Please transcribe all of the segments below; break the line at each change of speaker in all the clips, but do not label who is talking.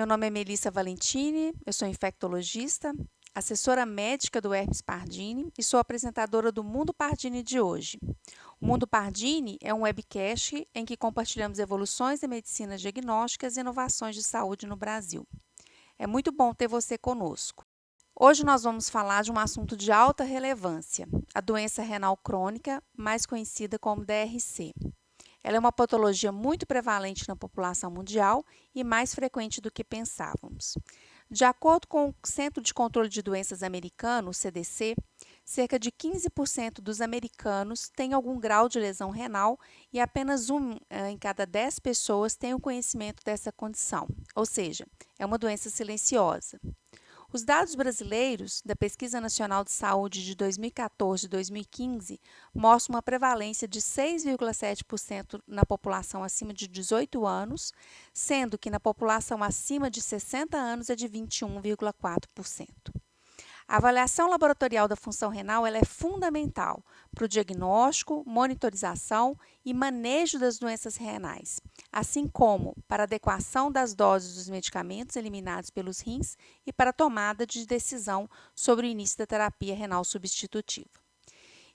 nome é Melissa Valentini, eu sou infectologista, assessora médica do Herpes Pardini e sou apresentadora do Mundo Pardini de hoje. O Mundo Pardini é um webcast em que compartilhamos evoluções da medicina diagnóstica e inovações de saúde no Brasil. É muito bom ter você conosco. Hoje nós vamos falar de um assunto de alta relevância, a doença renal crônica, mais conhecida como DRC. Ela é uma patologia muito prevalente na população mundial e mais frequente do que pensávamos. De acordo com o Centro de Controle de Doenças americano, o CDC, cerca de 15% dos americanos têm algum grau de lesão renal e apenas em cada 10 pessoas tem o conhecimento dessa condição, ou seja, é uma doença silenciosa. Os dados brasileiros da Pesquisa Nacional de Saúde de 2014 e 2015 mostram uma prevalência de 6,7% na população acima de 18 anos, sendo que na população acima de 60 anos é de 21,4%. A avaliação laboratorial da função renal ela é fundamental para o diagnóstico, monitorização e manejo das doenças renais, assim como para a adequação das doses dos medicamentos eliminados pelos rins e para a tomada de decisão sobre o início da terapia renal substitutiva.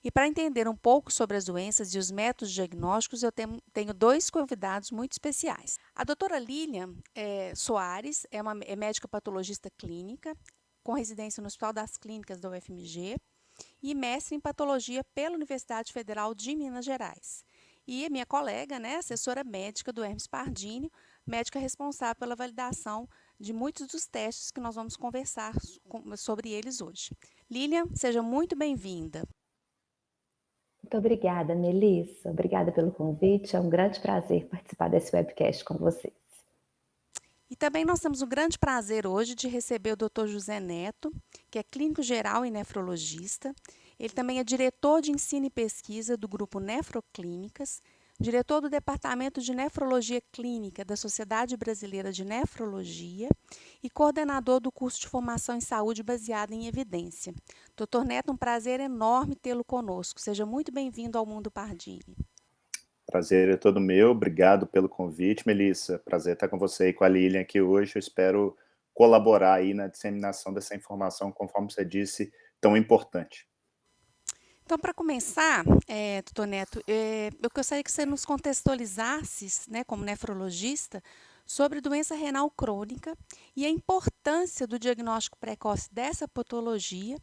E para entender um pouco sobre as doenças e os métodos diagnósticos, eu tenho dois convidados muito especiais. A doutora Lilian Soares é médica patologista clínica, com residência no Hospital das Clínicas da UFMG e mestre em patologia pela Universidade Federal de Minas Gerais. E minha colega, assessora médica do Herpes Pardini, médica responsável pela validação de muitos dos testes que nós vamos conversar sobre eles hoje. Lilian, seja muito bem-vinda.
Muito obrigada, Melissa. Obrigada pelo convite. É um grande prazer participar desse webcast com vocês.
E também nós temos o grande prazer hoje de receber o Dr. José Neto, que é clínico geral e nefrologista. Ele também é diretor de ensino e pesquisa do grupo Nefroclínicas, diretor do Departamento de Nefrologia Clínica da Sociedade Brasileira de Nefrologia e coordenador do curso de formação em saúde baseada em evidência. Dr. Neto, um prazer enorme tê-lo conosco. Seja muito bem-vindo ao Mundo Pardini.
Prazer é todo meu, obrigado pelo convite, Melissa. Prazer estar com você e com a Lilian aqui hoje. Eu espero colaborar aí na disseminação dessa informação, conforme você disse, tão importante.
Então, para começar, doutor Neto, eu gostaria que você nos contextualizasse, como nefrologista, sobre doença renal crônica e a importância do diagnóstico precoce dessa patologia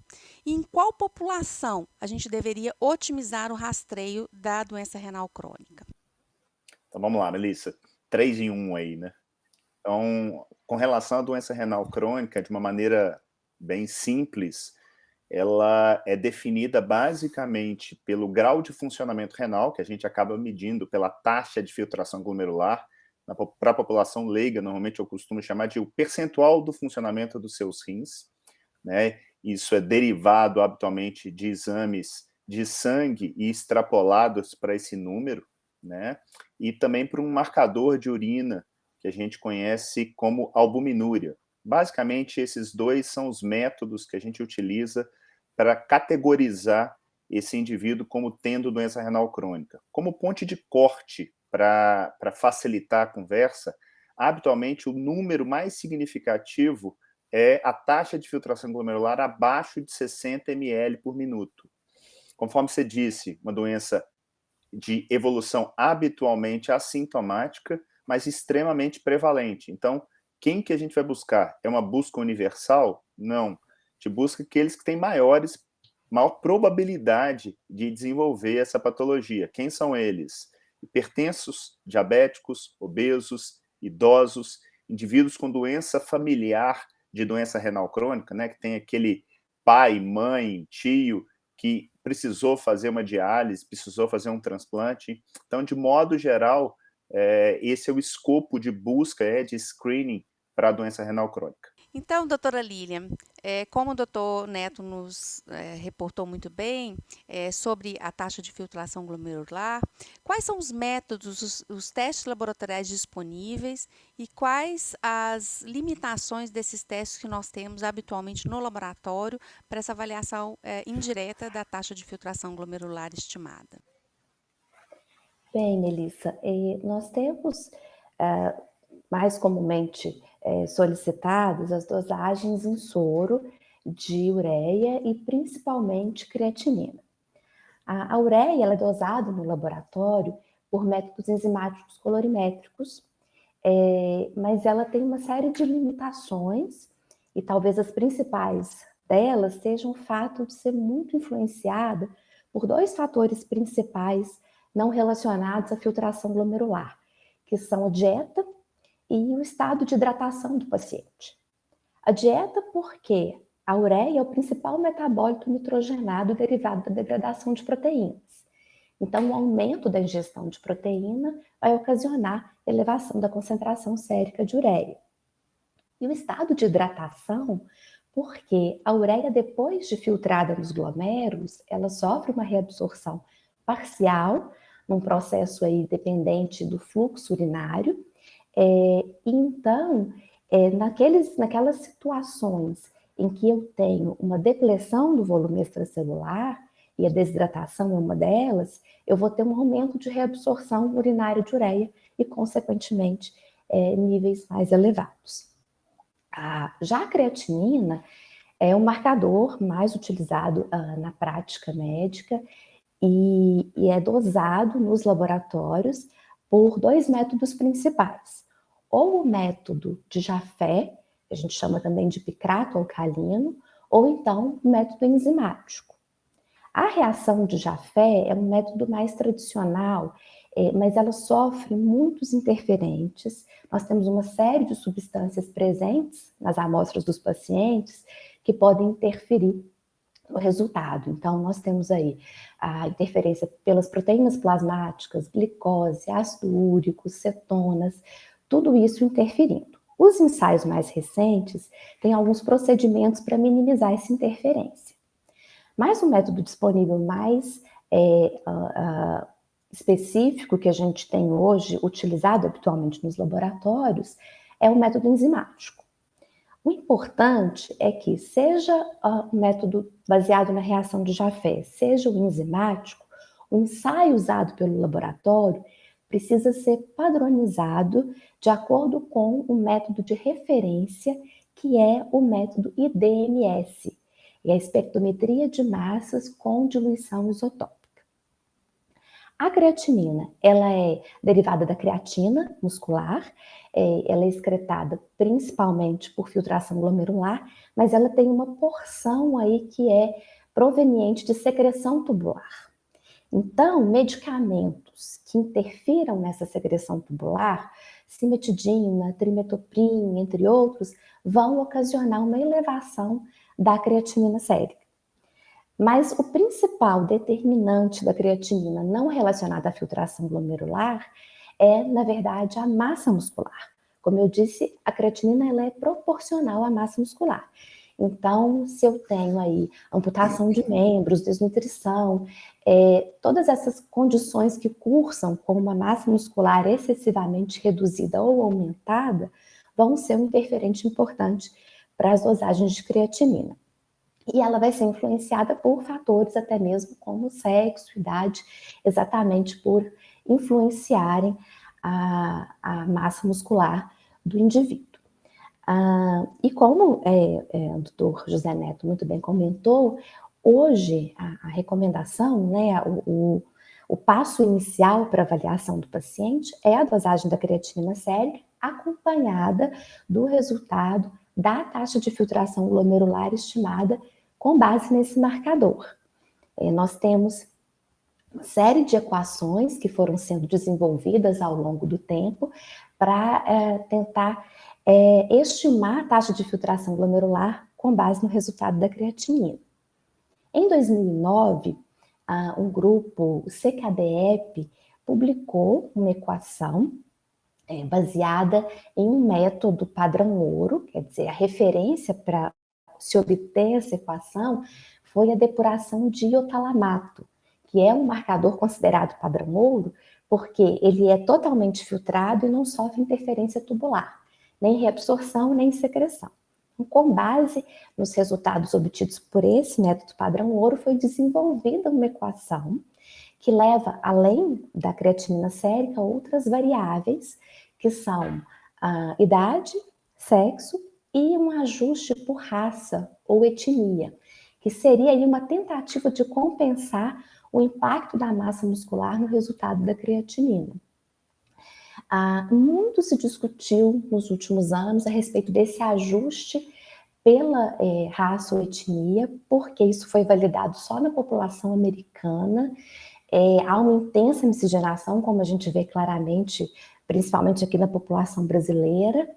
e em qual população a gente deveria otimizar o rastreio da doença renal crônica.
Então, vamos lá, Melissa. 3 em 1 aí, né? Então, com relação à doença renal crônica, de uma maneira bem simples, ela é definida basicamente pelo grau de funcionamento renal, que a gente acaba medindo pela taxa de filtração glomerular. Para a população leiga, normalmente eu costumo chamar de o percentual do funcionamento dos seus rins, né? Isso é derivado habitualmente de exames de sangue e extrapolados para esse número, né? E também por um marcador de urina que a gente conhece como albuminúria. Basicamente, esses dois são os métodos que a gente utiliza para categorizar esse indivíduo como tendo doença renal crônica. Como ponte de corte para facilitar a conversa, habitualmente o número mais significativo é a taxa de filtração glomerular abaixo de 60 ml por minuto. Conforme você disse, uma doença de evolução habitualmente assintomática, mas extremamente prevalente. Então, quem que a gente vai buscar? É uma busca universal? Não. A gente busca aqueles que têm maior probabilidade de desenvolver essa patologia. Quem são eles? Hipertensos, diabéticos, obesos, idosos, indivíduos com doença familiar de doença renal crônica, né, que tem aquele pai, mãe, tio que precisou fazer uma diálise, precisou fazer um transplante. Então, de modo geral, esse é o escopo de busca, de screening para a doença renal crônica.
Então, doutora Lilian, como o doutor Neto nos reportou muito bem sobre a taxa de filtração glomerular, quais são os métodos, os testes laboratoriais disponíveis e quais as limitações desses testes que nós temos habitualmente no laboratório para essa avaliação indireta da taxa de filtração glomerular estimada?
Bem, Melissa, nós temos mais comumente solicitadas as dosagens em soro de ureia e principalmente creatinina. A ureia ela é dosada no laboratório por métodos enzimáticos colorimétricos, mas ela tem uma série de limitações e talvez as principais delas sejam o fato de ser muito influenciada por dois fatores principais não relacionados à filtração glomerular, que são a dieta e o estado de hidratação do paciente. A dieta porque a ureia é o principal metabólito nitrogenado derivado da degradação de proteínas. Então, o aumento da ingestão de proteína vai ocasionar elevação da concentração sérica de ureia. E o estado de hidratação, porque a ureia, depois de filtrada nos glomérulos, ela sofre uma reabsorção parcial, num processo aí dependente do fluxo urinário. Então, naquelas situações em que eu tenho uma depleção do volume extracelular, e a desidratação é uma delas, eu vou ter um aumento de reabsorção urinária de ureia e, consequentemente, níveis mais elevados. Já a creatinina é um marcador mais utilizado na prática médica e é dosado nos laboratórios por dois métodos principais. Ou o método de Jaffe, que a gente chama também de picrato alcalino, ou então o método enzimático. A reação de Jaffe é um método mais tradicional, mas ela sofre muitos interferentes. Nós temos uma série de substâncias presentes nas amostras dos pacientes que podem interferir no resultado. Então, nós temos aí a interferência pelas proteínas plasmáticas, glicose, ácido úrico, cetonas, tudo isso interferindo. Os ensaios mais recentes têm alguns procedimentos para minimizar essa interferência. Mas o método disponível mais específico que a gente tem hoje, utilizado habitualmente nos laboratórios, é o método enzimático. O importante é que, seja o método baseado na reação de Jaffe, seja o enzimático, o ensaio usado pelo laboratório precisa ser padronizado de acordo com o método de referência, que é o método IDMS, e a espectrometria de massas com diluição isotópica. A creatinina, ela é derivada da creatina muscular, ela é excretada principalmente por filtração glomerular, mas ela tem uma porção aí que é proveniente de secreção tubular. Então, medicamentos que interfiram nessa secreção tubular, cimetidina, trimetoprim, entre outros, vão ocasionar uma elevação da creatinina sérica. Mas o principal determinante da creatinina não relacionada à filtração glomerular é, na verdade, a massa muscular. Como eu disse, a creatinina ela é proporcional à massa muscular. Então, se eu tenho aí amputação de membros, desnutrição, todas essas condições que cursam com uma massa muscular excessivamente reduzida ou aumentada, vão ser um interferente importante para as dosagens de creatinina. E ela vai ser influenciada por fatores até mesmo como sexo, idade, exatamente por influenciarem a massa muscular do indivíduo. E como o doutor José Neto muito bem comentou, hoje a recomendação, né, o passo inicial para avaliação do paciente é a dosagem da creatinina sérica, acompanhada do resultado da taxa de filtração glomerular estimada com base nesse marcador. Nós temos uma série de equações que foram sendo desenvolvidas ao longo do tempo para tentar estimar a taxa de filtração glomerular com base no resultado da creatinina. Em 2009, um grupo, o CKDEP, publicou uma equação baseada em um método padrão ouro, quer dizer, a referência para se obter essa equação foi a depuração de iotalamato, que é um marcador considerado padrão ouro, porque ele é totalmente filtrado e não sofre interferência tubular, nem reabsorção, nem secreção. Então, com base nos resultados obtidos por esse método padrão ouro, foi desenvolvida uma equação que leva, além da creatinina sérica, outras variáveis, que são a idade, sexo e um ajuste por raça ou etnia, que seria aí uma tentativa de compensar o impacto da massa muscular no resultado da creatinina. Muito se discutiu nos últimos anos a respeito desse ajuste pela raça ou etnia, porque isso foi validado só na população americana. Há uma intensa miscigenação, como a gente vê claramente, principalmente aqui na população brasileira,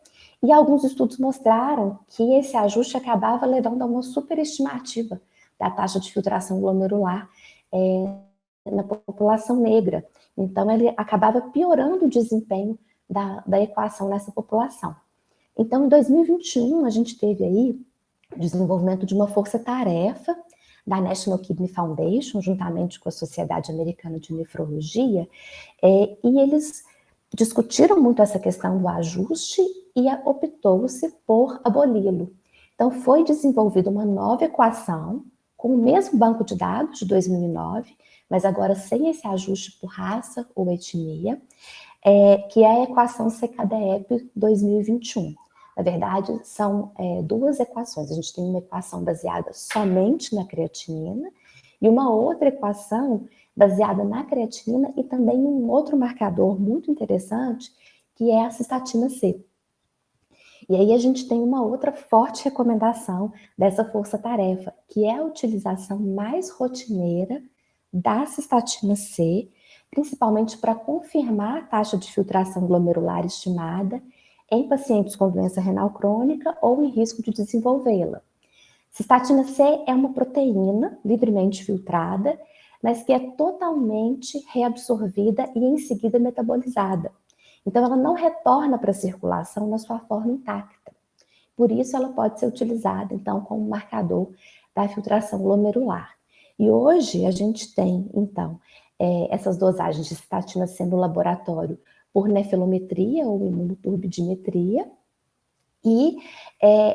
e alguns estudos mostraram que esse ajuste acabava levando a uma superestimativa da taxa de filtração glomerular na população negra. Então, ele acabava piorando o desempenho da equação nessa população. Então, em 2021, a gente teve aí o desenvolvimento de uma força-tarefa da National Kidney Foundation, juntamente com a Sociedade Americana de Nefrologia, e eles discutiram muito essa questão do ajuste e optou-se por aboli-lo. Então, foi desenvolvida uma nova equação com o mesmo banco de dados de 2009, mas agora sem esse ajuste por raça ou etnia, que é a equação CKD-EP 2021. Na verdade, são duas equações. A gente tem uma equação baseada somente na creatinina e uma outra equação baseada na creatinina e também um outro marcador muito interessante, que é a cistatina C. E aí a gente tem uma outra forte recomendação dessa força-tarefa, que é a utilização mais rotineira da cistatina C, principalmente para confirmar a taxa de filtração glomerular estimada em pacientes com doença renal crônica ou em risco de desenvolvê-la. Cistatina C é uma proteína livremente filtrada, mas que é totalmente reabsorvida e em seguida metabolizada. Então, ela não retorna para a circulação na sua forma intacta. Por isso, ela pode ser utilizada, então, como marcador da filtração glomerular. E hoje, a gente tem, então, essas dosagens de cistatina C no laboratório por nefilometria ou imunoturbidimetria, e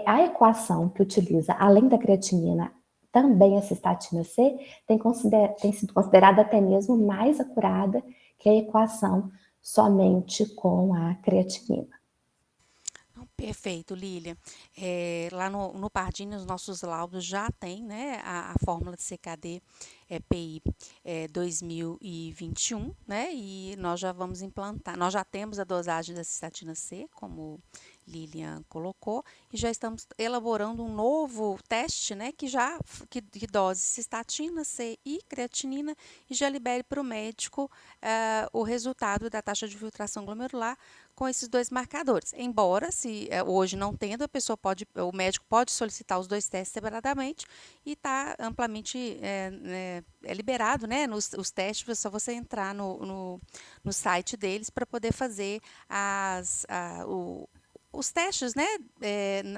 a equação que utiliza, além da creatinina, também a cistatina C, tem sido considerada até mesmo mais acurada que a equação somente com a creatinina.
Perfeito, Lília. Lá no Pardini, os nossos laudos já tem, né, a fórmula de CKD PI 2021, né, e nós já vamos implantar, nós já temos a dosagem da cistatina C, como Lilian colocou, e já estamos elaborando um novo teste, né, que dose cistatina C e creatinina e já libere para o médico o resultado da taxa de filtração glomerular com esses dois marcadores. Embora, se hoje não tendo, o médico pode solicitar os dois testes separadamente e está amplamente liberado, né? Os testes, é só você entrar no site deles para poder fazer os testes, né,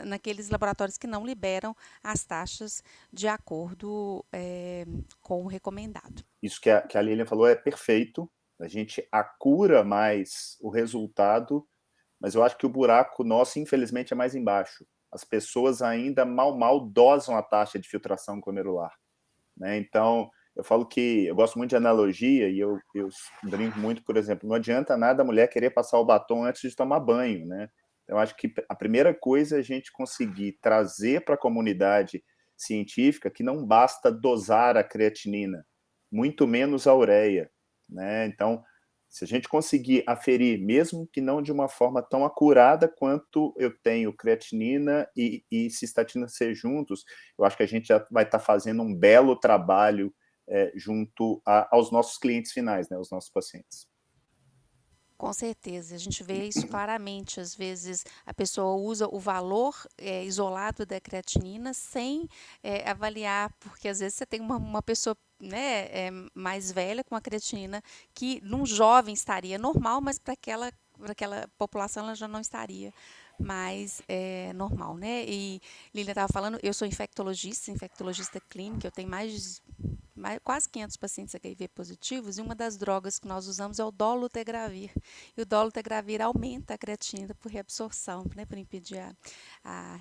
naqueles laboratórios que não liberam as taxas de acordo com o recomendado.
Isso que a Lilian falou é perfeito. A gente acura mais o resultado, mas eu acho que o buraco nosso, infelizmente, é mais embaixo. As pessoas ainda mal dosam a taxa de filtração glomerular, né? Então, eu falo que eu gosto muito de analogia e eu brinco muito, por exemplo, não adianta nada a mulher querer passar o batom antes de tomar banho, né? Eu acho que a primeira coisa é a gente conseguir trazer para a comunidade científica que não basta dosar a creatinina, muito menos a ureia, né? Então, se a gente conseguir aferir, mesmo que não de uma forma tão acurada quanto eu tenho creatinina e cistatina C juntos, eu acho que a gente já vai estar fazendo um belo trabalho junto aos nossos clientes finais, né, aos nossos pacientes.
Com certeza, a gente vê isso claramente. Às vezes a pessoa usa o valor isolado da creatinina sem avaliar, porque às vezes você tem uma pessoa, né, mais velha com a creatinina que num jovem estaria normal, mas para aquela população ela já não estaria mais normal, né? E Lília estava falando, eu sou infectologista clínica, eu tenho quase 500 pacientes HIV positivos, e uma das drogas que nós usamos é o dolutegravir. E o dolutegravir aumenta a creatinina por reabsorção, né, por impedir a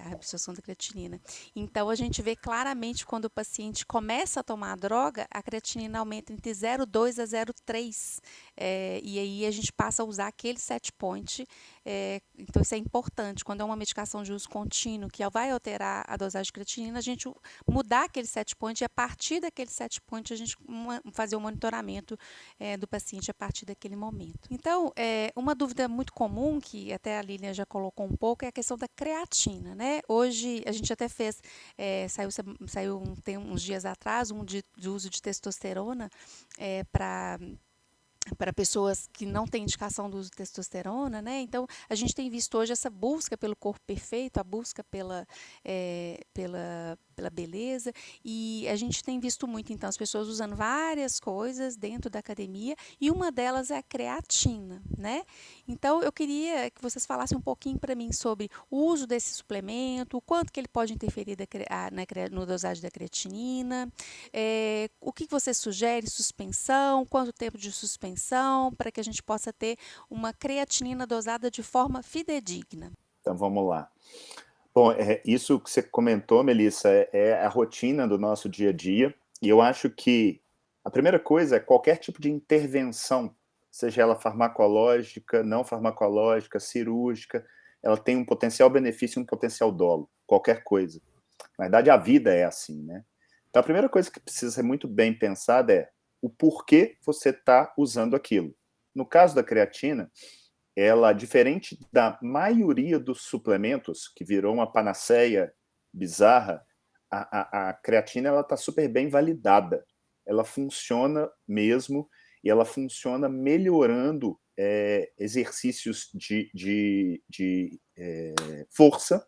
reabsorção da creatinina. Então, a gente vê claramente quando o paciente começa a tomar a droga, a creatinina aumenta entre 0,2 a 0,3. E aí a gente passa a usar aquele set point Então isso é importante, quando é uma medicação de uso contínuo, que vai alterar a dosagem de creatinina, a gente mudar aquele set point e a partir daquele set point a gente fazer o monitoramento do paciente a partir daquele momento. Então, uma dúvida muito comum, que até a Lilian já colocou um pouco, é a questão da creatina, né? Hoje, a gente até fez, saiu tem uns dias atrás, de uso de testosterona para pessoas que não têm indicação do uso de testosterona, né? Então, a gente tem visto hoje essa busca pelo corpo perfeito, a busca pela beleza, e a gente tem visto muito, então, as pessoas usando várias coisas dentro da academia, e uma delas é a creatina, né? Então, eu queria que vocês falassem um pouquinho para mim sobre o uso desse suplemento, o quanto que ele pode interferir na dosagem da creatinina, o que você sugere, suspensão, quanto tempo de suspensão, para que a gente possa ter uma creatinina dosada de forma fidedigna.
Então, vamos lá. Bom, isso que você comentou, Melissa, é a rotina do nosso dia a dia, e eu acho que a primeira coisa é qualquer tipo de intervenção, seja ela farmacológica, não farmacológica, cirúrgica, ela tem um potencial benefício e um potencial dolo, qualquer coisa. Na verdade, a vida é assim, né? Então, a primeira coisa que precisa ser muito bem pensada é o porquê você está usando aquilo. No caso da creatina, ela, diferente da maioria dos suplementos, que virou uma panaceia bizarra, a creatina está super bem validada. Ela funciona mesmo, e ela funciona melhorando exercícios de força.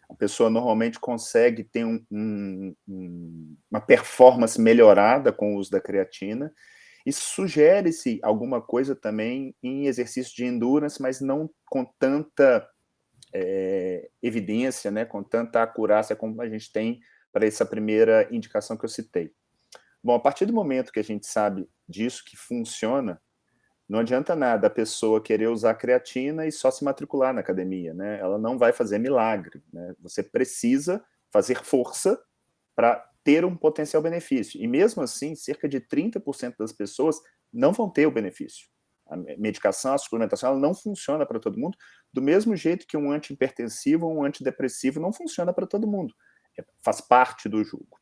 A pessoa normalmente consegue ter uma performance melhorada com o uso da creatina, e sugere-se alguma coisa também em exercício de endurance, mas não com tanta evidência, né, com tanta acurácia como a gente tem para essa primeira indicação que eu citei. Bom, a partir do momento que a gente sabe disso, que funciona, não adianta nada a pessoa querer usar creatina e só se matricular na academia, né? Ela não vai fazer milagre, né? Você precisa fazer força para ter um potencial benefício. E mesmo assim, cerca de 30% das pessoas não vão ter o benefício. A medicação, a suplementação, ela não funciona para todo mundo, do mesmo jeito que um antihipertensivo ou um antidepressivo não funciona para todo mundo. Faz parte do jogo.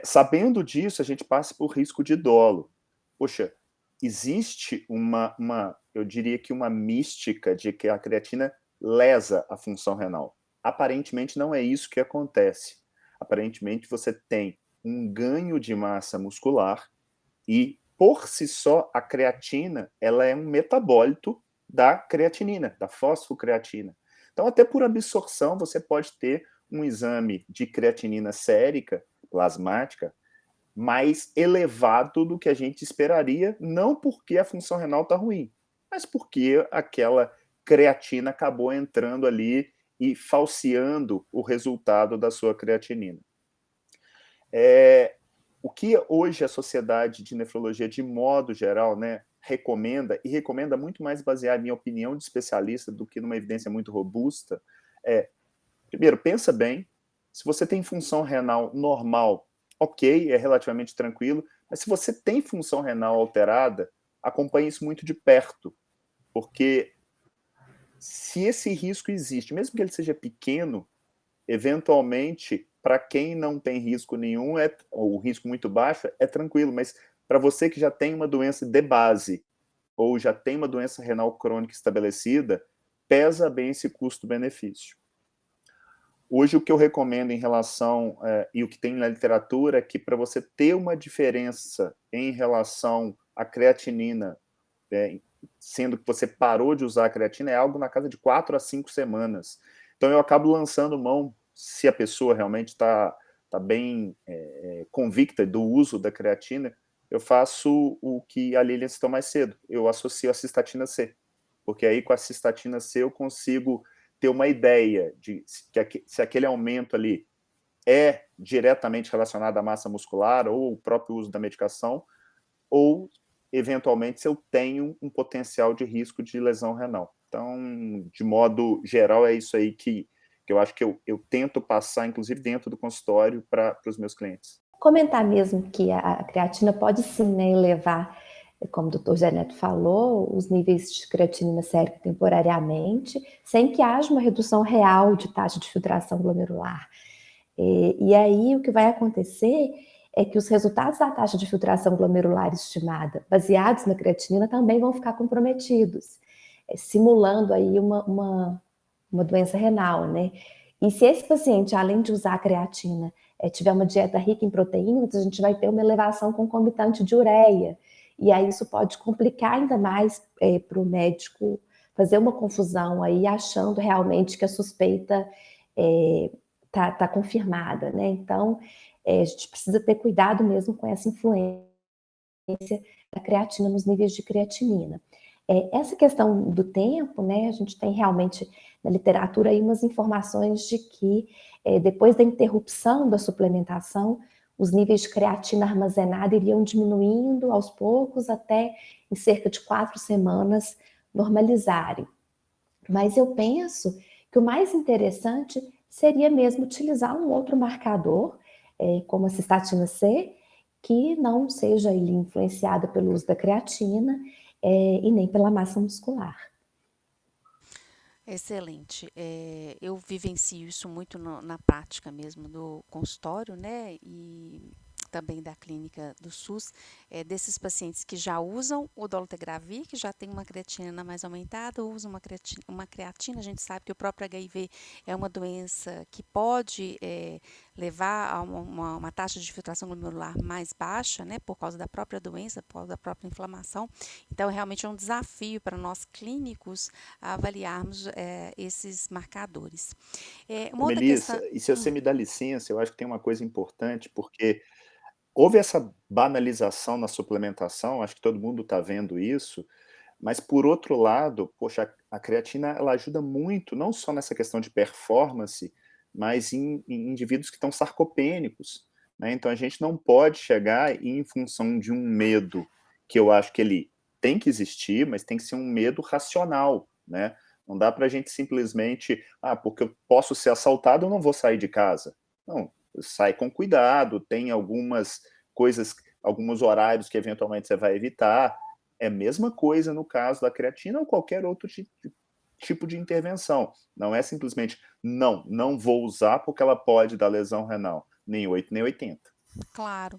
Sabendo disso, a gente passa por risco de dolo. Poxa, existe eu diria que uma mística de que a creatina lesa a função renal. Aparentemente não é isso que acontece. Aparentemente você tem um ganho de massa muscular e, por si só, a creatina ela é um metabólito da creatinina, da fosfocreatina. Então, até por absorção, você pode ter um exame de creatinina sérica, plasmática, mais elevado do que a gente esperaria, não porque a função renal está ruim, mas porque aquela creatina acabou entrando ali e falseando o resultado da sua creatinina. O que hoje a Sociedade de Nefrologia, de modo geral, né, recomenda, e recomenda muito mais baseado em opinião de especialista do que numa evidência muito robusta, primeiro, pensa bem, se você tem função renal normal, ok, é relativamente tranquilo, mas se você tem função renal alterada, acompanhe isso muito de perto, porque se esse risco existe, mesmo que ele seja pequeno, eventualmente, para quem não tem risco nenhum, ou risco muito baixo, é tranquilo, mas para você que já tem uma doença de base, ou já tem uma doença renal crônica estabelecida, pesa bem esse custo-benefício. Hoje, o que eu recomendo em relação, e o que tem na literatura, é que para você ter uma diferença em relação à creatinina, sendo que você parou de usar a creatina, é algo na casa de 4 a 5 semanas. Então, eu acabo lançando mão, se a pessoa realmente está bem convicta do uso da creatina, eu faço o que a Lilian citou mais cedo, eu associo a cistatina C, porque aí com a cistatina C eu consigo ter uma ideia de se aquele aumento ali é diretamente relacionado à massa muscular ou o próprio uso da medicação, ou, eventualmente, se eu tenho um potencial de risco de lesão renal. Então, de modo geral, é isso aí que eu acho que eu tento passar, inclusive dentro do consultório, para os meus clientes.
Comentar mesmo que a creatina pode sim, né, elevar como o doutor Zé Neto falou, os níveis de creatinina seguem temporariamente, sem que haja uma redução real de taxa de filtração glomerular. E aí o que vai acontecer é que os resultados da taxa de filtração glomerular estimada, baseados na creatinina, também vão ficar comprometidos, simulando aí uma doença renal, né? E se esse paciente, além de usar a creatina, tiver uma dieta rica em proteínas, a gente vai ter uma elevação concomitante de ureia. E aí isso pode complicar ainda mais para o médico fazer uma confusão aí, achando realmente que a suspeita tá confirmada, né? Então, a gente precisa ter cuidado mesmo com essa influência da creatina nos níveis de creatinina. Essa questão do tempo, né, a gente tem realmente na literatura aí umas informações de que depois da interrupção da suplementação, os níveis de creatina armazenada iriam diminuindo aos poucos até em cerca de 4 semanas normalizarem. Mas eu penso que o mais interessante seria mesmo utilizar um outro marcador, como a cistatina C, que não seja ele influenciada pelo uso da creatina e nem pela massa muscular.
Excelente. Eu vivencio isso muito na prática mesmo do consultório, né? E também da clínica do SUS, desses pacientes que já usam o dolutegravir, que já tem uma creatina mais aumentada, usam uma creatina. A gente sabe que o próprio HIV é uma doença que pode levar a uma taxa de filtração glomerular mais baixa, né? Por causa da própria doença, por causa da própria inflamação. Então, realmente é um desafio para nós clínicos avaliarmos esses marcadores. Uma outra
Melissa,
questão.
e se você me dá licença, eu acho que tem uma coisa importante, porque houve essa banalização na suplementação, acho que todo mundo está vendo isso, mas por outro lado, poxa, a creatina ela ajuda muito, não só nessa questão de performance, mas em indivíduos que estão sarcopênicos, né? Então a gente não pode chegar e, em função de um medo, que eu acho que ele tem que existir, mas tem que ser um medo racional, né? Não dá para a gente simplesmente, porque eu posso ser assaltado, eu não vou sair de casa. Não, sai com cuidado, tem algumas coisas, alguns horários que eventualmente você vai evitar. É a mesma coisa no caso da creatina ou qualquer outro tipo de intervenção. Não é simplesmente, não vou usar porque ela pode dar lesão renal. Nem 8, nem 80.
Claro,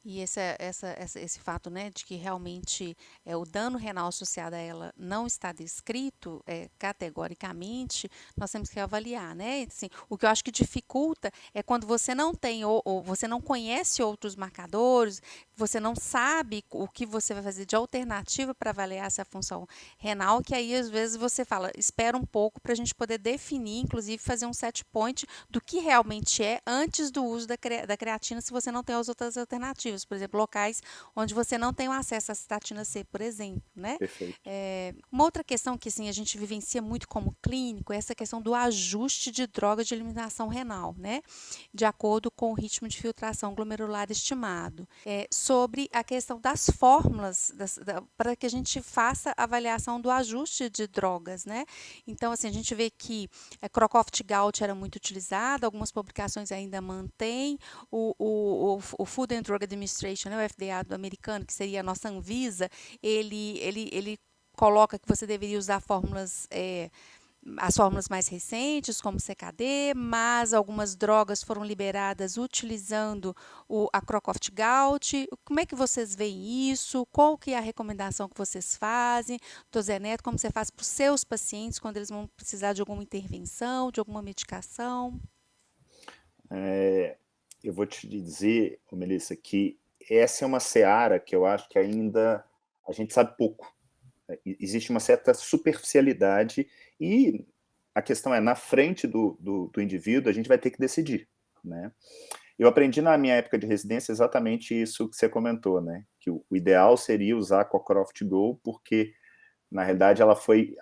E esse fato, né, de que realmente o dano renal associado a ela não está descrito categoricamente, nós temos que avaliar, né? Assim, o que eu acho que dificulta é quando você não tem ou você não conhece outros marcadores, você não sabe o que você vai fazer de alternativa para avaliar essa função renal, que aí às vezes você fala, espera um pouco para a gente poder definir, inclusive fazer um set point do que realmente é antes do uso da creatina, se você não tem as outras alternativas, por exemplo, locais onde você não tem o acesso à cistatina C, por exemplo, né?
Perfeito.
Uma outra questão que assim, a gente vivencia muito como clínico é essa questão do ajuste de droga de eliminação renal, né? De acordo com o ritmo de filtração glomerular estimado. Sobre a questão das fórmulas, para que a gente faça a avaliação do ajuste de drogas, né? Então, assim, a gente vê que Crocroft-Gault era muito utilizado, algumas publicações ainda mantêm, o Food and Drug Administration, né, o FDA do americano, que seria a nossa Anvisa, ele coloca que você deveria usar as fórmulas mais recentes, como CKD, mas algumas drogas foram liberadas utilizando a Crocroft-Gault. Como é que vocês veem isso? Qual que é a recomendação que vocês fazem? Doutor Zé Neto, como você faz para os seus pacientes quando eles vão precisar de alguma intervenção, de alguma medicação?
Eu vou te dizer, Melissa, que essa é uma seara que eu acho que ainda a gente sabe pouco. Existe uma certa superficialidade e a questão é, na frente do indivíduo, a gente vai ter que decidir, né? Eu aprendi na minha época de residência exatamente isso que você comentou, né? Que o ideal seria usar a Cockcroft Go, porque, na realidade, ela foi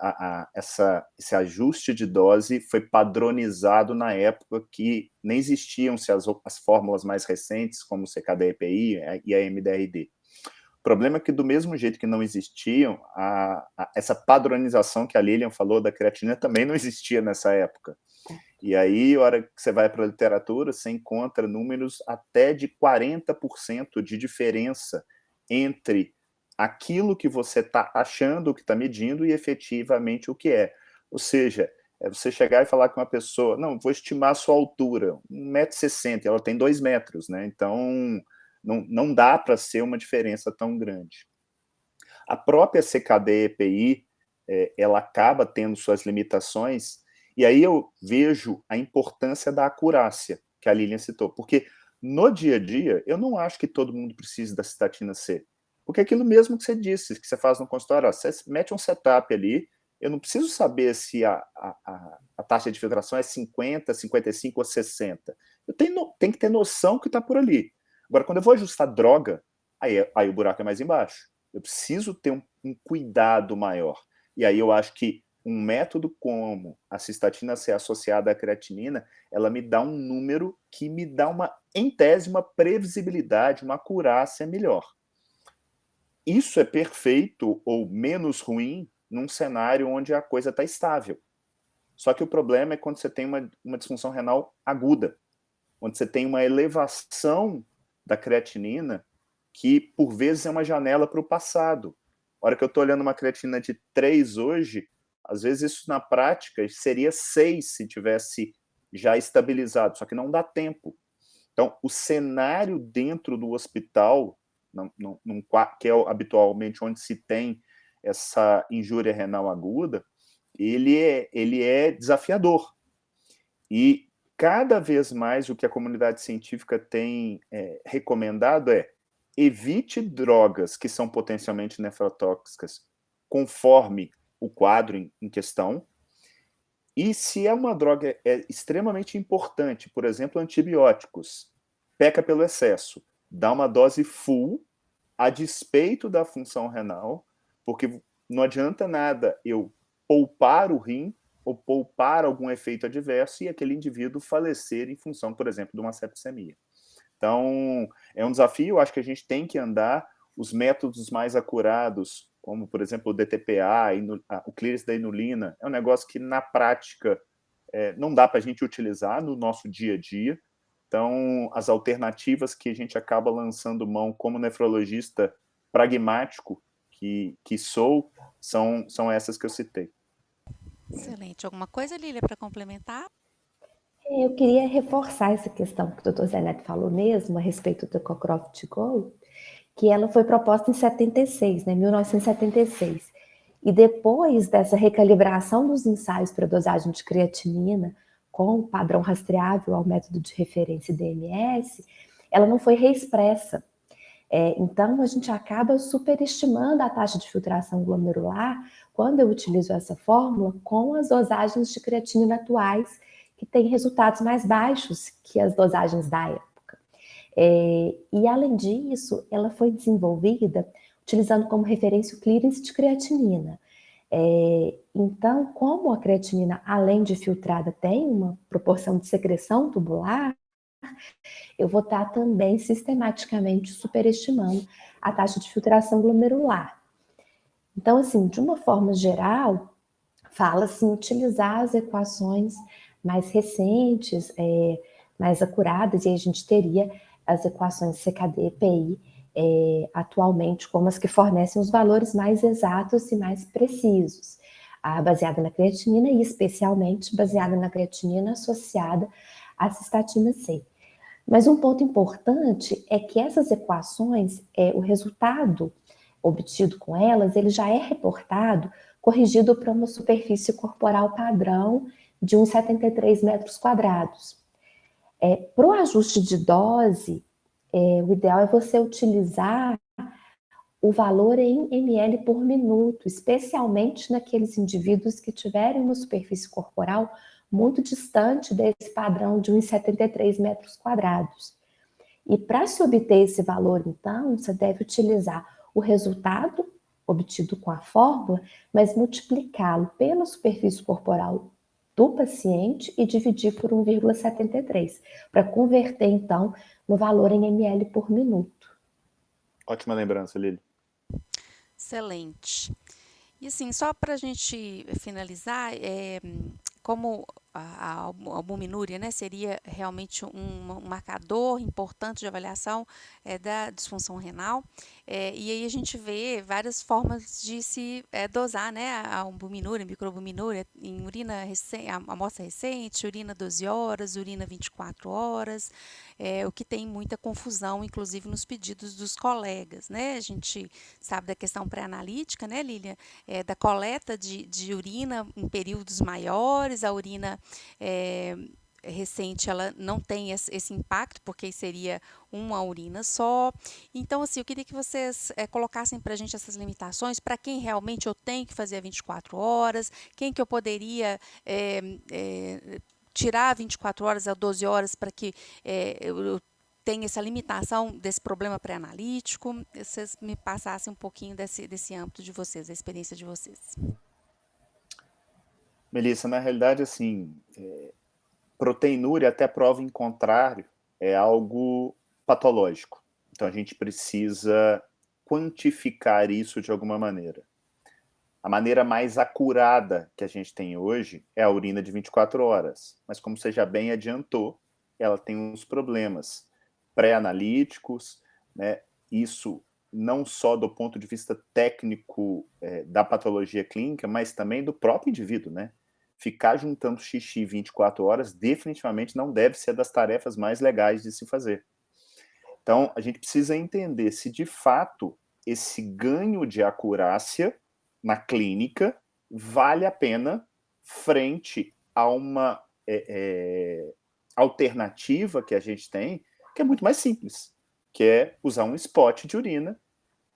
esse ajuste de dose foi padronizado na época que nem existiam-se as fórmulas mais recentes, como o CKD-EPI e a MDRD. O problema é que, do mesmo jeito que não existiam, essa padronização que a Lilian falou da creatina também não existia nessa época. E aí, a hora que você vai para a literatura, você encontra números até de 40% de diferença entre aquilo que você está achando, que está medindo e efetivamente o que é. Ou seja, é você chegar e falar com uma pessoa, não, vou estimar a sua altura, 1,60 m, ela tem 2 metros, né? Então, não dá para ser uma diferença tão grande. A própria CKD-EPI, ela acaba tendo suas limitações, e aí eu vejo a importância da acurácia, que a Lilian citou, porque no dia a dia, eu não acho que todo mundo precise da cistatina C, porque é aquilo mesmo que você disse, que você faz no consultório, ó, você mete um setup ali, eu não preciso saber se a taxa de filtração é 50, 55 ou 60. Eu tenho que ter noção que está por ali. Agora, quando eu vou ajustar droga, aí o buraco é mais embaixo. Eu preciso ter um cuidado maior. E aí eu acho que um método como a cistatina C associada à creatinina, ela me dá um número que me dá em tese, uma previsibilidade, uma acurácia melhor. Isso é perfeito ou menos ruim num cenário onde a coisa está estável. Só que o problema é quando você tem uma disfunção renal aguda, onde você tem uma elevação da creatinina que, por vezes, é uma janela para o passado. A hora que eu estou olhando uma creatinina de 3 hoje, às vezes isso na prática seria 6 se tivesse já estabilizado, só que não dá tempo. Então, o cenário dentro do hospital, que é habitualmente onde se tem essa injúria renal aguda, ele é desafiador. E cada vez mais o que a comunidade científica tem recomendado é evite drogas que são potencialmente nefrotóxicas conforme o quadro em questão. E se é uma droga extremamente importante, por exemplo, antibióticos, peca pelo excesso, dá uma dose full a despeito da função renal, porque não adianta nada eu poupar o rim ou poupar algum efeito adverso e aquele indivíduo falecer em função, por exemplo, de uma septicemia. Então, é um desafio, acho que a gente tem que andar os métodos mais acurados, como, por exemplo, o DTPA, o clearance da inulina, é um negócio que, na prática, não dá para a gente utilizar no nosso dia a dia. Então, as alternativas que a gente acaba lançando mão como nefrologista pragmático que sou, são essas que eu citei.
Excelente. Alguma coisa, Lília, para complementar?
Eu queria reforçar essa questão que o Dr. Zé Neto falou mesmo, a respeito do Cockcroft Gold, que ela foi proposta em 76, né, 1976. E depois dessa recalibração dos ensaios para dosagem de creatinina com o padrão rastreável ao método de referência DMS, ela não foi reexpressa. Então, a gente acaba superestimando a taxa de filtração glomerular quando eu utilizo essa fórmula com as dosagens de creatinina atuais, que têm resultados mais baixos que as dosagens da época. E, além disso, ela foi desenvolvida utilizando como referência o clearance de creatinina. Então, como a creatinina, além de filtrada, tem uma proporção de secreção tubular, eu vou estar também sistematicamente superestimando a taxa de filtração glomerular. Então, assim, de uma forma geral, fala-se em utilizar as equações mais recentes, mais acuradas, e a gente teria as equações CKD-EPI atualmente como as que fornecem os valores mais exatos e mais precisos, baseada na creatinina e especialmente baseada na creatinina associada à cistatina C. Mas um ponto importante é que essas equações, o resultado obtido com elas, ele já é reportado corrigido para uma superfície corporal padrão de uns 73 metros quadrados. Para o ajuste de dose, o ideal é você utilizar o valor em ml por minuto, especialmente naqueles indivíduos que tiverem uma superfície corporal muito distante desse padrão de uns 73 metros quadrados. E para se obter esse valor, então, você deve utilizar o resultado obtido com a fórmula, mas multiplicá-lo pela superfície corporal do paciente e dividir por 1,73, para converter, então, no valor em ml por minuto.
Ótima lembrança, Lili.
Excelente. E assim, só para a gente finalizar, como a albuminúria, né, seria realmente um marcador importante de avaliação da disfunção renal. E aí a gente vê várias formas de se dosar, né, a albuminúria, a microalbuminúria, em urina amostra recente, urina 12 horas, urina 24 horas, o que tem muita confusão, inclusive nos pedidos dos colegas, né? A gente sabe da questão pré-analítica, né, Lília? Da coleta de urina em períodos maiores, a urina recente ela não tem esse impacto, porque seria uma urina só. Então, assim, eu queria que vocês colocassem para a gente essas limitações, para quem realmente eu tenho que fazer 24 horas, quem que eu poderia tirar 24 horas a 12 horas para que eu tenha essa limitação desse problema pré-analítico. Vocês me passassem um pouquinho desse âmbito de vocês, da experiência de vocês.
Melissa, na realidade, assim, proteinúria, até prova em contrário, é algo patológico. Então, a gente precisa quantificar isso de alguma maneira. A maneira mais acurada que a gente tem hoje é a urina de 24 horas. Mas, como você já bem adiantou, ela tem uns problemas pré-analíticos, né? Isso não só do ponto de vista técnico da patologia clínica, mas também do próprio indivíduo, né? Ficar juntando xixi 24 horas definitivamente não deve ser das tarefas mais legais de se fazer. Então, a gente precisa entender se, de fato, esse ganho de acurácia na clínica vale a pena frente a uma alternativa que a gente tem, que é muito mais simples, que é usar um spot de urina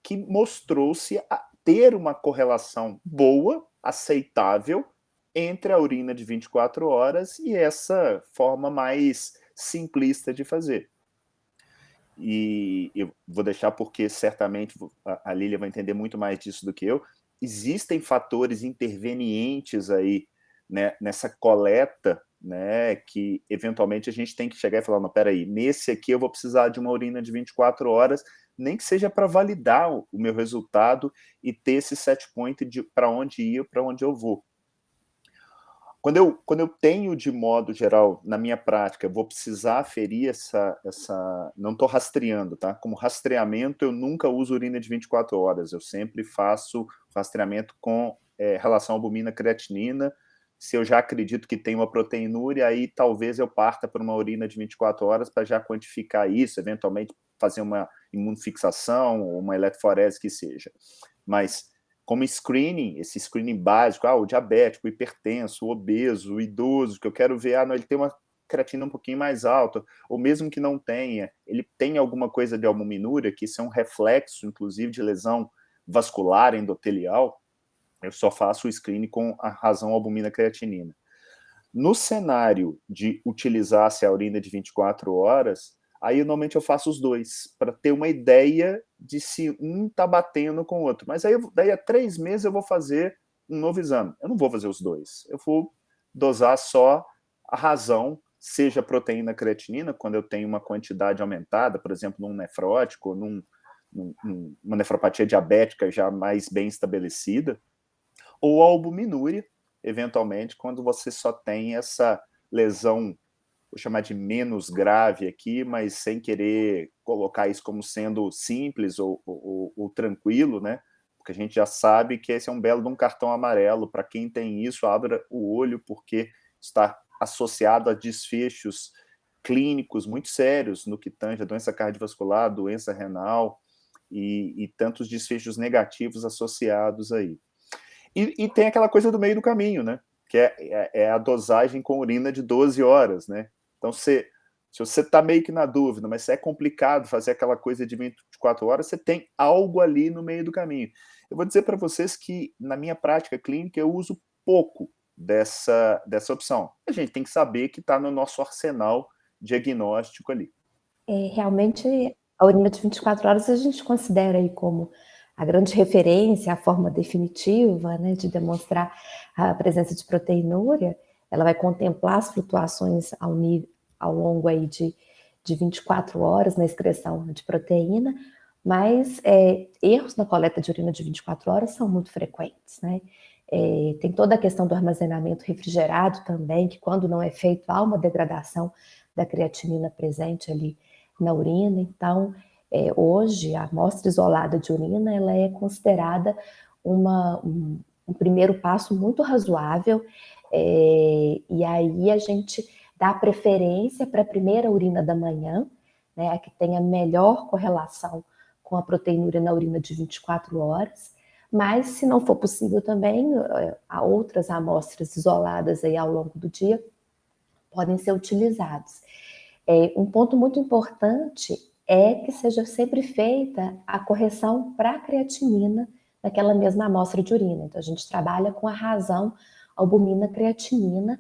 que mostrou-se ter uma correlação boa, aceitável, entre a urina de 24 horas e essa forma mais simplista de fazer. E eu vou deixar porque certamente a Lília vai entender muito mais disso do que eu. Existem fatores intervenientes aí, né, nessa coleta, né, que eventualmente a gente tem que chegar e falar, não, peraí, nesse aqui eu vou precisar de uma urina de 24 horas, nem que seja para validar o meu resultado e ter esse set point de para onde ir, para onde eu vou. Quando eu tenho, de modo geral, na minha prática, eu vou precisar aferir essa... Não estou rastreando, tá? Como rastreamento, eu nunca uso urina de 24 horas. Eu sempre faço rastreamento com relação à albumina creatinina. Se eu já acredito que tem uma proteinúria, aí talvez eu parta para uma urina de 24 horas para já quantificar isso, eventualmente fazer uma imunofixação ou uma eletroforese que seja. Mas como screening, esse screening básico, o diabético, o hipertenso, o obeso, o idoso, que eu quero ver, ele tem uma creatina um pouquinho mais alta, ou mesmo que não tenha, ele tem alguma coisa de albuminúria, que isso é um reflexo, inclusive, de lesão vascular endotelial, eu só faço o screening com a razão albumina creatinina. No cenário de utilizar-se a urina de 24 horas, aí normalmente eu faço os dois, para ter uma ideia de se um está batendo com o outro. Mas aí daí a 3 meses eu vou fazer um novo exame. Eu não vou fazer os dois. Eu vou dosar só a razão, seja proteína creatinina, quando eu tenho uma quantidade aumentada, por exemplo, num nefrótico, numa nefropatia diabética já mais bem estabelecida, ou a albuminúria, eventualmente, quando você só tem essa lesão, vou chamar de menos grave aqui, mas sem querer colocar isso como sendo simples ou tranquilo, né? Porque a gente já sabe que esse é um belo de um cartão amarelo. Para quem tem isso, abra o olho, porque está associado a desfechos clínicos muito sérios no que tange a doença cardiovascular, doença renal e tantos desfechos negativos associados aí. E tem aquela coisa do meio do caminho, né? Que é a dosagem com urina de 12 horas, né? Então, se você está meio que na dúvida, mas se é complicado fazer aquela coisa de 24 horas, você tem algo ali no meio do caminho. Eu vou dizer para vocês que, na minha prática clínica, eu uso pouco dessa opção. A gente tem que saber que está no nosso arsenal diagnóstico ali.
Realmente, a urina de 24 horas a gente considera aí como a grande referência, a forma definitiva, né, de demonstrar a presença de proteinúria. Ela vai contemplar as flutuações ao longo aí de 24 horas na excreção de proteína, mas erros na coleta de urina de 24 horas são muito frequentes, né? Tem toda a questão do armazenamento refrigerado também, que quando não é feito, há uma degradação da creatinina presente ali na urina. Então, hoje, a amostra isolada de urina, ela é considerada um primeiro passo muito razoável, e aí a gente dá preferência para a primeira urina da manhã, né, a que tem a melhor correlação com a proteinúria na urina de 24 horas, mas se não for possível também, há outras amostras isoladas aí ao longo do dia podem ser utilizados. Um ponto muito importante é que seja sempre feita a correção para a creatinina naquela mesma amostra de urina. Então, a gente trabalha com a razão albumina-creatinina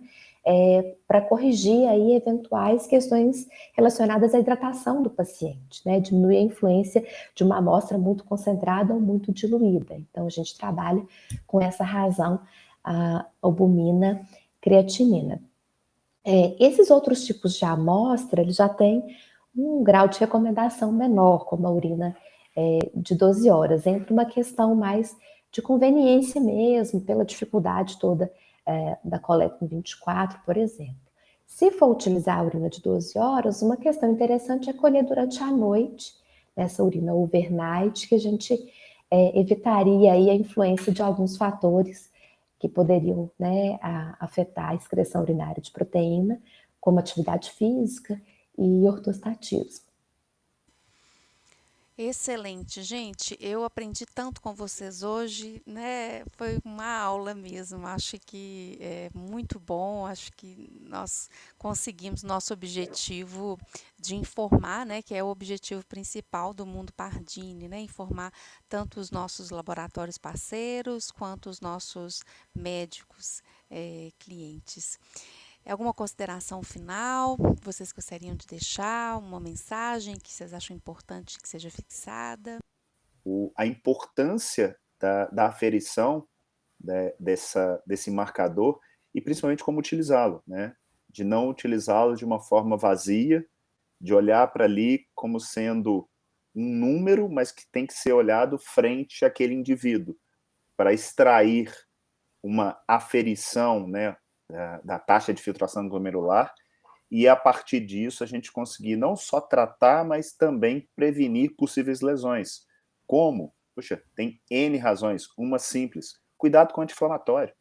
para corrigir aí eventuais questões relacionadas à hidratação do paciente, né? Diminuir a influência de uma amostra muito concentrada ou muito diluída. Então, a gente trabalha com essa razão, a albumina-creatinina. Esses outros tipos de amostra, eles já têm um grau de recomendação menor, como a urina de 12 horas. Entra uma questão mais de conveniência mesmo, pela dificuldade toda da coleta em 24, por exemplo. Se for utilizar a urina de 12 horas, uma questão interessante é colher durante a noite, essa urina overnight, que a gente evitaria aí a influência de alguns fatores que poderiam, né, afetar a excreção urinária de proteína, como atividade física e ortostatismo.
Excelente, gente. Eu aprendi tanto com vocês hoje, né? Foi uma aula mesmo. Acho que é muito bom. Acho que nós conseguimos nosso objetivo de informar, né? Que é o objetivo principal do Mundo Pardini, né? Informar tanto os nossos laboratórios parceiros quanto os nossos médicos clientes. Alguma consideração final? Vocês gostariam de deixar uma mensagem que vocês acham importante que seja fixada?
A importância da aferição, né, desse marcador e principalmente como utilizá-lo, né? De não utilizá-lo de uma forma vazia, de olhar para ali como sendo um número, mas que tem que ser olhado frente àquele indivíduo, para extrair uma aferição, né, da taxa de filtração glomerular, e a partir disso a gente conseguir não só tratar, mas também prevenir possíveis lesões. Como? Puxa, tem N razões. Uma simples, cuidado com o anti-inflamatório.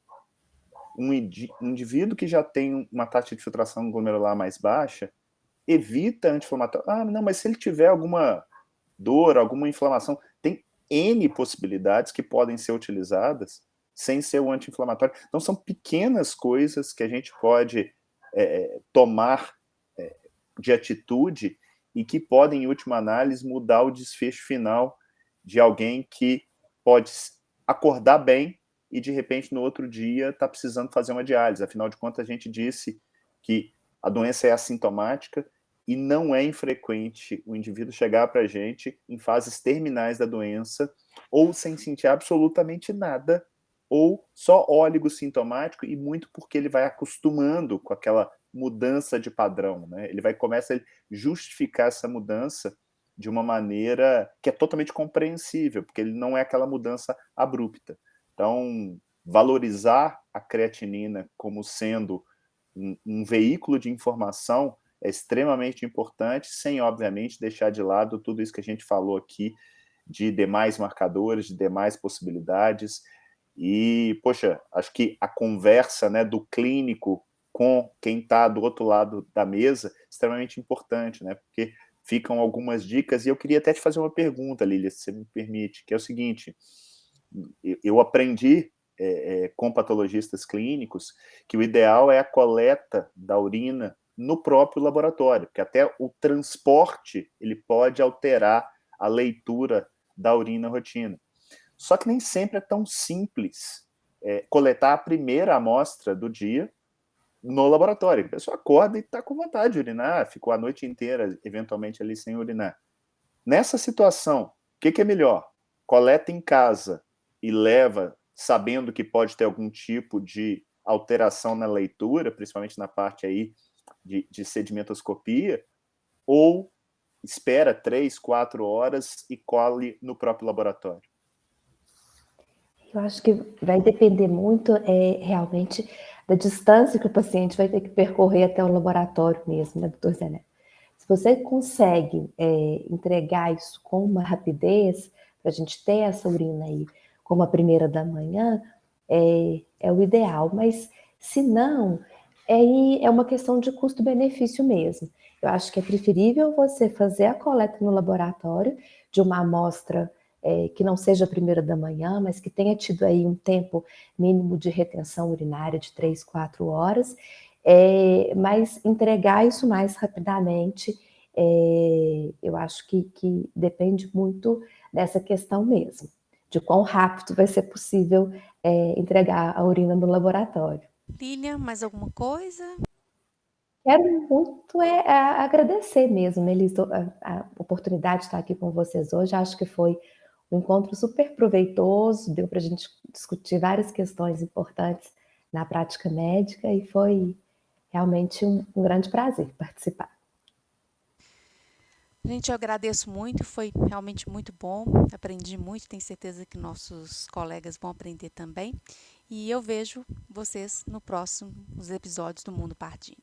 Um indivíduo que já tem uma taxa de filtração glomerular mais baixa, evita anti-inflamatório. Ah, não, mas se ele tiver alguma dor, alguma inflamação, tem N possibilidades que podem ser utilizadas sem ser o anti-inflamatório. Então, são pequenas coisas que a gente pode tomar de atitude e que podem, em última análise, mudar o desfecho final de alguém que pode acordar bem e, de repente, no outro dia, está precisando fazer uma diálise. Afinal de contas, a gente disse que a doença é assintomática e não é infrequente o indivíduo chegar para a gente em fases terminais da doença ou sem sentir absolutamente nada, ou só oligosintomático, e muito porque ele vai acostumando com aquela mudança de padrão, né? Ele começa a justificar essa mudança de uma maneira que é totalmente compreensível, porque ele não é aquela mudança abrupta. Então, valorizar a creatinina como sendo um veículo de informação é extremamente importante, sem, obviamente, deixar de lado tudo isso que a gente falou aqui de demais marcadores, de demais possibilidades. E, poxa, acho que a conversa, né, do clínico com quem está do outro lado da mesa é extremamente importante, né, porque ficam algumas dicas, e eu queria até te fazer uma pergunta, Lília, se você me permite, que é o seguinte: eu aprendi com patologistas clínicos que o ideal é a coleta da urina no próprio laboratório, porque até o transporte ele pode alterar a leitura da urina rotina. Só que nem sempre é tão simples coletar a primeira amostra do dia no laboratório. A pessoa acorda e está com vontade de urinar, ficou a noite inteira, eventualmente, ali sem urinar. Nessa situação, o que é melhor? Coleta em casa e leva sabendo que pode ter algum tipo de alteração na leitura, principalmente na parte aí de sedimentoscopia, ou espera 3, 4 horas e colhe no próprio laboratório?
Eu acho que vai depender muito, realmente, da distância que o paciente vai ter que percorrer até o laboratório mesmo, né, doutor Zé Neto? Se você consegue entregar isso com uma rapidez, para a gente ter essa urina aí como a primeira da manhã, é o ideal. Mas, se não, aí é uma questão de custo-benefício mesmo. Eu acho que é preferível você fazer a coleta no laboratório de uma amostra que não seja a primeira da manhã, mas que tenha tido aí um tempo mínimo de retenção urinária de 3, 4 horas, mas entregar isso mais rapidamente, eu acho que depende muito dessa questão mesmo, de quão rápido vai ser possível entregar a urina no laboratório.
Lilian, mais alguma coisa?
Quero muito agradecer mesmo, Melissa, a oportunidade de estar aqui com vocês hoje. Acho que foi um encontro super proveitoso, deu para a gente discutir várias questões importantes na prática médica e foi realmente um grande prazer participar.
Gente, eu agradeço muito, foi realmente muito bom, aprendi muito, tenho certeza que nossos colegas vão aprender também. E eu vejo vocês no próximo episódios do Mundo Pardini.